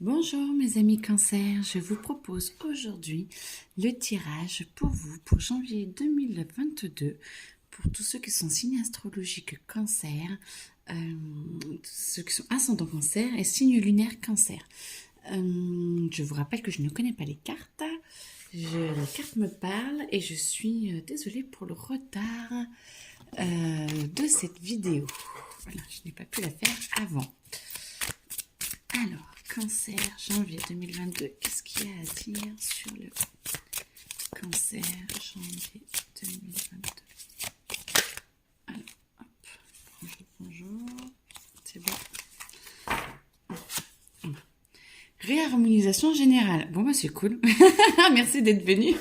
Bonjour mes amis Cancer, je vous propose aujourd'hui le tirage pour vous pour janvier 2022 pour tous ceux qui sont signes astrologiques Cancer, tous ceux qui sont ascendant Cancer et signes lunaires Cancer. Je vous rappelle que je ne connais pas les cartes, les cartes me parlent et je suis désolée pour le retard de cette vidéo. Voilà, je n'ai pas pu la faire avant. Alors, Cancer, janvier 2022, qu'est-ce qu'il y a à dire sur le Cancer, janvier 2022? Alors, hop, bonjour, c'est bon. Réharmonisation générale. Bon, bah c'est cool. Merci d'être venu.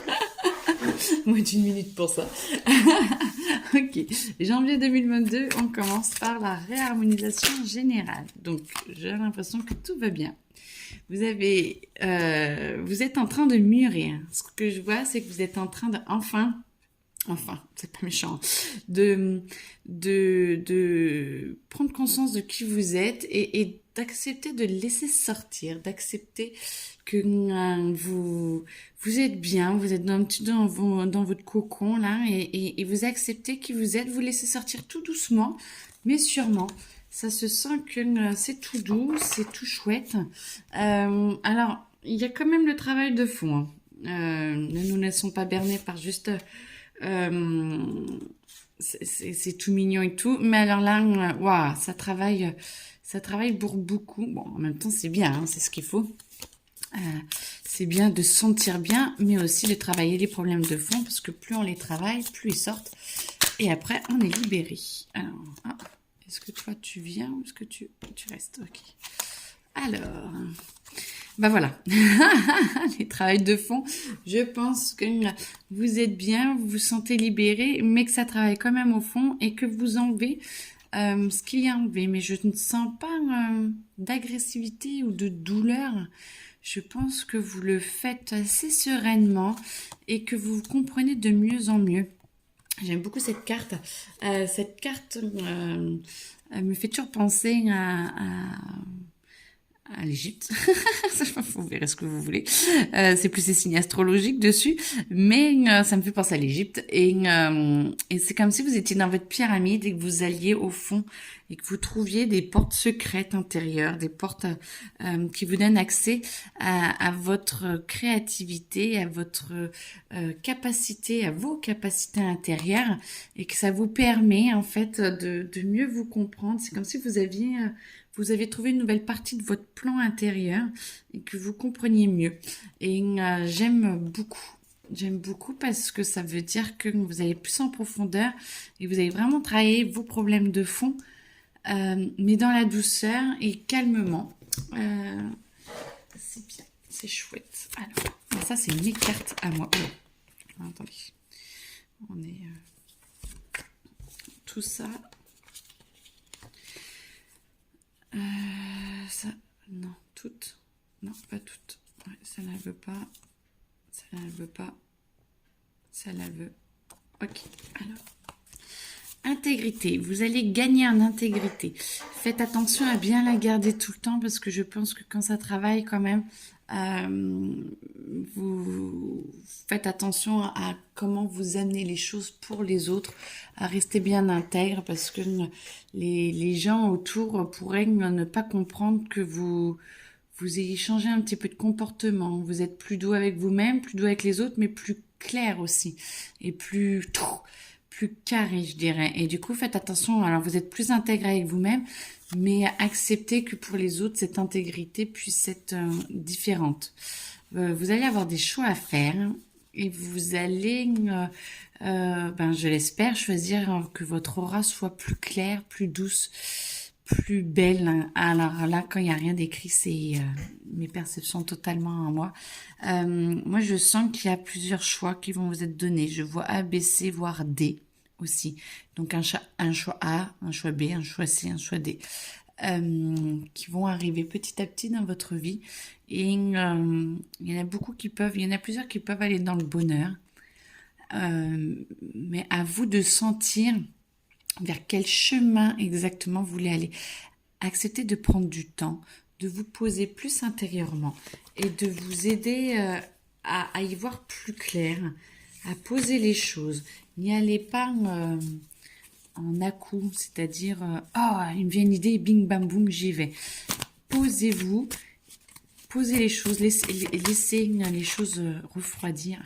Moins d'une minute pour ça. Ok, janvier 2022, on commence par la réharmonisation générale. Donc, j'ai l'impression que tout va bien. Vous êtes en train de mûrir. Ce que je vois, c'est que vous êtes en train de enfin, c'est pas méchant, de prendre conscience de qui vous êtes et d'accepter de laisser sortir, d'accepter que vous êtes bien, vous êtes dans votre cocon là et vous acceptez qui vous êtes, vous laissez sortir tout doucement, mais sûrement. Ça se sent que c'est tout doux, c'est tout chouette. Alors, il y a quand même le travail de fond. Hein. Ne nous laissons pas berner par juste... c'est tout mignon et tout. Mais alors là, waouh, ça travaille pour beaucoup. Bon, en même temps, c'est bien, hein, c'est ce qu'il faut. C'est bien de se sentir bien, mais aussi de travailler les problèmes de fond, parce que plus on les travaille, plus ils sortent. Et après, on est libéré. Alors, est-ce que toi, tu viens ou est-ce que tu restes? Ok. Alors, ben voilà. Les travails de fond, je pense que vous êtes bien, vous vous sentez libéré, mais que ça travaille quand même au fond et que vous enlevez ce qu'il y a enlevé. Mais je ne sens pas d'agressivité ou de douleur. Je pense que vous le faites assez sereinement et que vous comprenez de mieux en mieux. J'aime beaucoup cette carte. Cette carte me fait toujours penser à l'Égypte. Vous verrez ce que vous voulez. C'est plus des signes astrologiques dessus, mais ça me fait penser à l'Égypte. Et c'est comme si vous étiez dans votre pyramide et que vous alliez au fond et que vous trouviez des portes secrètes intérieures, des portes qui vous donnent accès à votre créativité, à votre capacité, à vos capacités intérieures, et que ça vous permet en fait de mieux vous comprendre. C'est comme si vous aviez trouvé une nouvelle partie de votre plan intérieur et que vous compreniez mieux. Et j'aime beaucoup. J'aime beaucoup parce que ça veut dire que vous allez plus en profondeur et vous allez vraiment travailler vos problèmes de fond, mais dans la douceur et calmement. C'est bien, c'est chouette. Alors, ça c'est mes cartes à moi. Oh, attendez, on est tout ça. Ça, non, toutes. Non, pas toutes. Ouais, ça la veut pas. Ça la veut pas. Ça la veut. Ok, alors. Intégrité. Vous allez gagner en intégrité. Faites attention à bien la garder tout le temps parce que je pense que quand ça travaille quand même, vous faites attention à comment vous amenez les choses pour les autres, à rester bien intègre parce que les gens autour pourraient ne pas comprendre que vous ayez changé un petit peu de comportement. Vous êtes plus doux avec vous-même, plus doux avec les autres, mais plus clair aussi et plus carré, je dirais. Et du coup, faites attention. Alors, vous êtes plus intégré avec vous-même, mais acceptez que pour les autres, cette intégrité puisse être différente. Vous allez avoir des choix à faire et vous allez, je l'espère, choisir que votre aura soit plus claire, plus douce, plus belle. Alors là, quand il n'y a rien d'écrit, c'est mes perceptions totalement à moi. Moi, je sens qu'il y a plusieurs choix qui vont vous être donnés. Je vois A, B, C, voire D aussi. Donc un choix A, un choix B, un choix C, un choix D. Qui vont arriver petit à petit dans votre vie. Et il y en a plusieurs qui peuvent aller dans le bonheur. Mais à vous de sentir vers quel chemin exactement vous voulez aller. Acceptez de prendre du temps, de vous poser plus intérieurement et de vous aider à y voir plus clair, à poser les choses. N'y allez pas en à-coup, c'est-à-dire il me vient une idée, bing bam boum, j'y vais. Posez-vous, posez les choses, laissez les choses refroidir,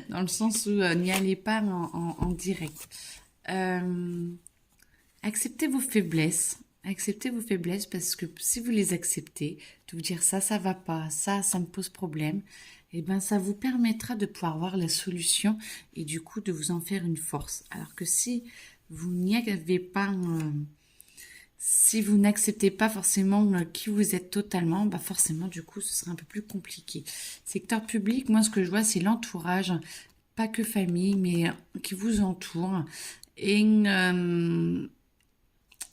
dans le sens où n'y allez pas en direct. Acceptez vos faiblesses. Acceptez vos faiblesses parce que si vous les acceptez, de vous dire ça va pas, ça me pose problème, et ben ça vous permettra de pouvoir voir la solution et du coup de vous en faire une force. Alors que si vous n'y avez pas, si vous n'acceptez pas forcément qui vous êtes totalement, bah forcément du coup ce sera un peu plus compliqué. Secteur public, moi ce que je vois c'est l'entourage, pas que famille, mais qui vous entoure. Et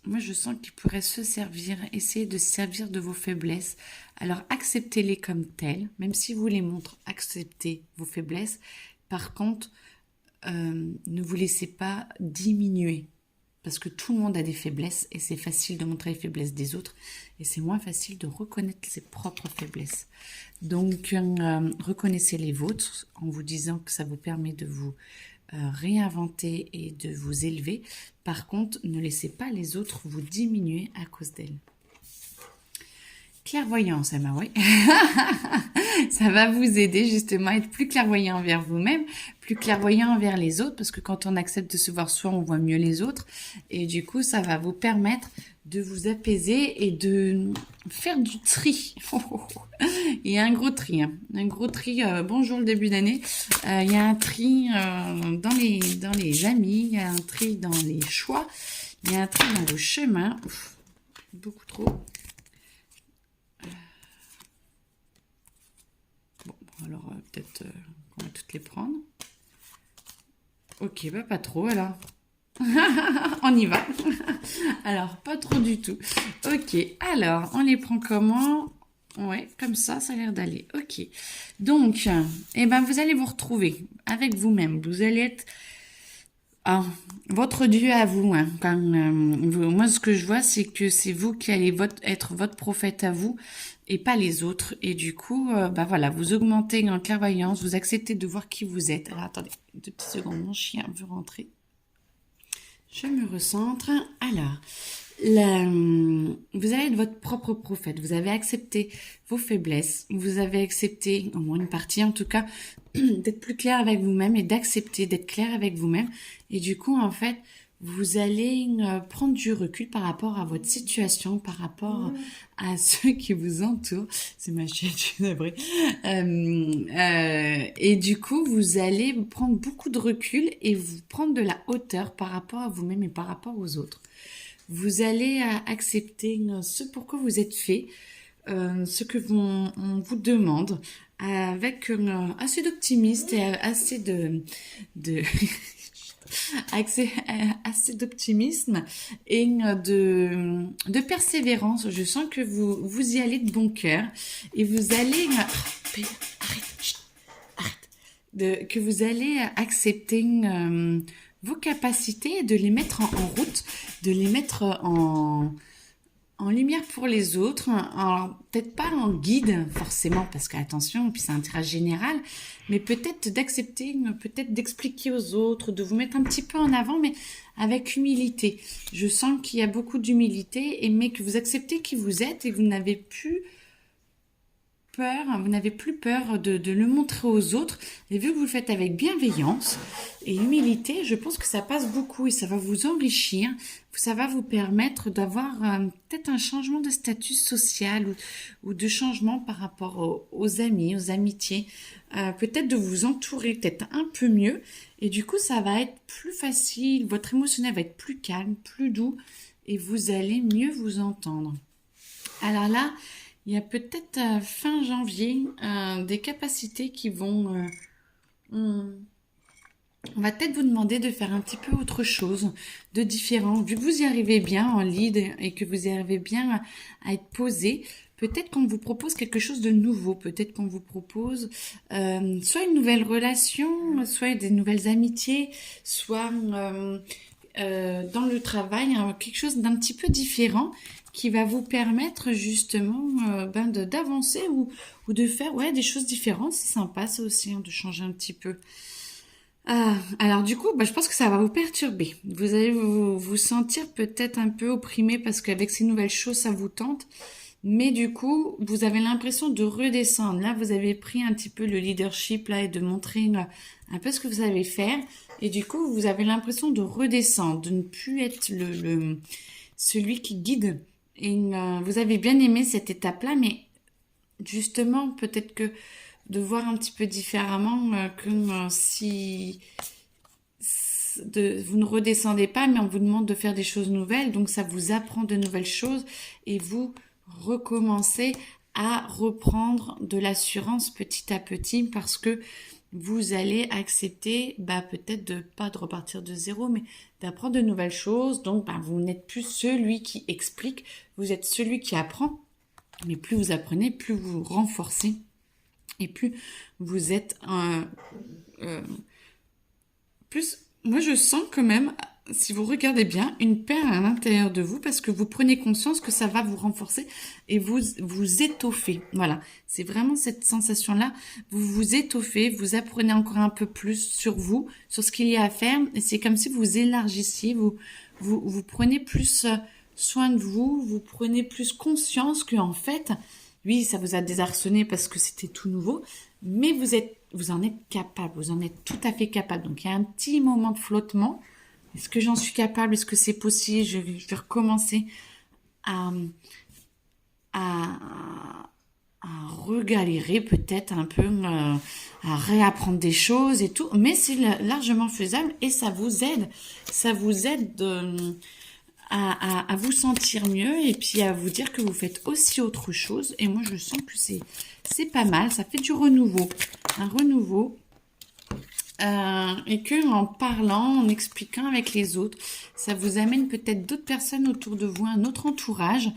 moi, je sens qu'il pourrait se servir, essayer de se servir de vos faiblesses. Alors, acceptez-les comme telles, même si vous les montrez, acceptez vos faiblesses. Par contre, ne vous laissez pas diminuer, parce que tout le monde a des faiblesses et c'est facile de montrer les faiblesses des autres et c'est moins facile de reconnaître ses propres faiblesses. Donc, reconnaissez les vôtres en vous disant que ça vous permet de vous réinventer et de vous élever. Par contre, ne laissez pas les autres vous diminuer à cause d'elles. Clairvoyance, Emma, oui. Ça va vous aider justement à être plus clairvoyant envers vous-même, plus clairvoyant envers les autres, parce que quand on accepte de se voir soi, on voit mieux les autres. Et du coup, ça va vous permettre de vous apaiser et de faire du tri. Il y a un gros tri, hein. Un gros tri. Bonjour le début d'année. Il y a un tri dans les amis, il y a un tri dans les choix, il y a un tri dans vos chemins. Beaucoup trop. Alors, peut-être qu'on va toutes les prendre. Ok, bah pas trop alors. On y va. Alors, pas trop du tout. Ok, alors, on les prend comment? Ouais, comme ça a l'air d'aller. Ok. Donc, eh ben, vous allez vous retrouver avec vous-même. Vous allez être votre Dieu à vous. Hein. Moi, ce que je vois, c'est que c'est vous qui allez être votre prophète à vous et pas les autres. Et du coup, bah voilà, vous augmentez en clairvoyance, vous acceptez de voir qui vous êtes. Alors, attendez, 2 petites secondes, mon chien veut rentrer. Je me recentre. Alors, vous allez être votre propre prophète. Vous avez accepté vos faiblesses. Vous avez accepté, au moins une partie en tout cas, d'être plus clair avec vous-même et d'accepter d'être clair avec vous-même. Et du coup, en fait, vous allez prendre du recul par rapport à votre situation, par rapport à ceux qui vous entourent. C'est ma chienne, je suis navrée. Et du coup, vous allez prendre beaucoup de recul et vous prendre de la hauteur par rapport à vous-même et par rapport aux autres. Vous allez accepter ce pourquoi vous êtes fait, ce que on vous demande, avec assez d'optimisme et assez assez d'optimisme et de persévérance. Je sens que vous y allez de bon cœur et vous allez que vous allez accepter vos capacités et de les mettre en route, de les mettre en lumière pour les autres, alors peut-être pas en guide forcément, parce qu'attention, puis c'est un tirage général, mais peut-être d'accepter, peut-être d'expliquer aux autres, de vous mettre un petit peu en avant, mais avec humilité. Je sens qu'il y a beaucoup d'humilité, mais que vous acceptez qui vous êtes et que vous n'avez plus peur de le montrer aux autres. Et vu que vous le faites avec bienveillance et humilité, je pense que ça passe beaucoup et ça va vous enrichir. Ça va vous permettre d'avoir peut-être un changement de statut social ou de changement par rapport aux amis, aux amitiés. Peut-être de vous entourer peut-être un peu mieux. Et du coup, ça va être plus facile. Votre émotionnel va être plus calme, plus doux et vous allez mieux vous entendre. Alors là, il y a peut-être fin janvier des capacités qui vont... on va peut-être vous demander de faire un petit peu autre chose, de différent. Vu que vous y arrivez bien en lead et que vous y arrivez bien à être posé, peut-être qu'on vous propose quelque chose de nouveau. Peut-être qu'on vous propose soit une nouvelle relation, soit des nouvelles amitiés, soit dans le travail, quelque chose d'un petit peu différent qui va vous permettre justement d'avancer ou de faire des choses différentes. C'est sympa ça aussi, hein, de changer un petit peu. Alors du coup, je pense que ça va vous perturber. Vous allez vous sentir peut-être un peu opprimé parce qu'avec ces nouvelles choses, ça vous tente. Mais du coup, vous avez l'impression de redescendre. Là, vous avez pris un petit peu le leadership là et de montrer un peu ce que vous savez faire. Et du coup, vous avez l'impression de redescendre, de ne plus être celui qui guide. Et vous avez bien aimé cette étape-là, mais justement, peut-être que de voir un petit peu différemment si vous ne redescendez pas, mais on vous demande de faire des choses nouvelles, donc ça vous apprend de nouvelles choses et vous recommencez à reprendre de l'assurance petit à petit parce que vous allez accepter peut-être pas de repartir de zéro, mais d'apprendre de nouvelles choses. Donc vous n'êtes plus celui qui explique, vous êtes celui qui apprend. Mais plus vous apprenez, plus vous renforcez et plus vous êtes plus. Moi, je sens quand même, si vous regardez bien, une paix à l'intérieur de vous parce que vous prenez conscience que ça va vous renforcer et vous étoffez. Voilà, c'est vraiment cette sensation-là. Vous vous étoffez, vous apprenez encore un peu plus sur vous, sur ce qu'il y a à faire. Et c'est comme si vous élargissiez, vous prenez plus soin de vous, vous prenez plus conscience que en fait, oui, ça vous a désarçonné parce que c'était tout nouveau, mais vous en êtes capable, vous en êtes tout à fait capable. Donc il y a un petit moment de flottement. Est-ce que j'en suis capable? Est-ce que c'est possible? Je vais recommencer à regalérer peut-être un peu, à réapprendre des choses et tout, mais c'est largement faisable et ça vous aide. Ça vous aide à vous sentir mieux et puis à vous dire que vous faites aussi autre chose. Et moi, je sens que c'est pas mal. Ça fait du renouveau. Un renouveau. Et que en parlant, en expliquant avec les autres, ça vous amène peut-être d'autres personnes autour de vous, un autre entourage,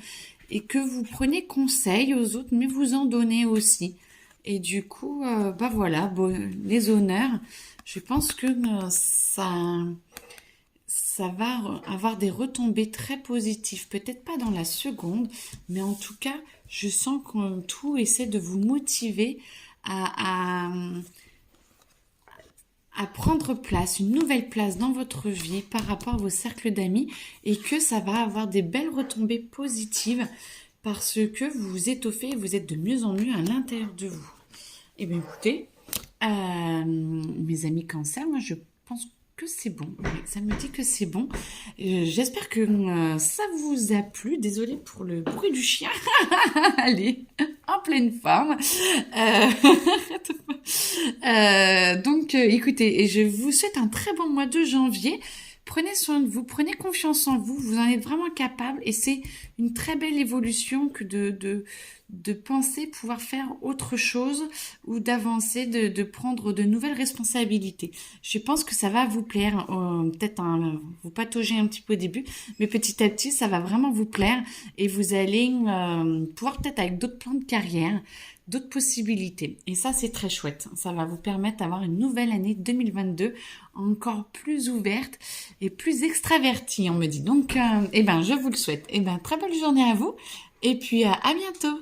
et que vous prenez conseil aux autres, mais vous en donnez aussi. Et du coup, voilà, les honneurs, je pense que ça va avoir des retombées très positives. Peut-être pas dans la seconde, mais en tout cas, je sens que tout essaie de vous motiver à prendre place, une nouvelle place dans votre vie par rapport à vos cercles d'amis et que ça va avoir des belles retombées positives parce que vous vous étoffez et vous êtes de mieux en mieux à l'intérieur de vous. Eh bien écoutez, mes amis cancer, moi je pense que c'est bon. Oui, ça me dit que c'est bon. J'espère que ça vous a plu. Désolée pour le bruit du chien. Allez, en pleine forme. Donc, écoutez, et je vous souhaite un très bon mois de janvier. Prenez soin de vous, prenez confiance en vous, vous en êtes vraiment capable et c'est une très belle évolution que de penser pouvoir faire autre chose ou d'avancer, de prendre de nouvelles responsabilités. Je pense que ça va vous plaire, peut-être vous pataugez un petit peu au début, mais petit à petit ça va vraiment vous plaire et vous allez pouvoir peut-être avec d'autres plans de carrière, d'autres possibilités. Et ça, c'est très chouette. Ça va vous permettre d'avoir une nouvelle année 2022 encore plus ouverte et plus extravertie, on me dit. Donc, je vous le souhaite. Très belle journée à vous. Et puis, à bientôt.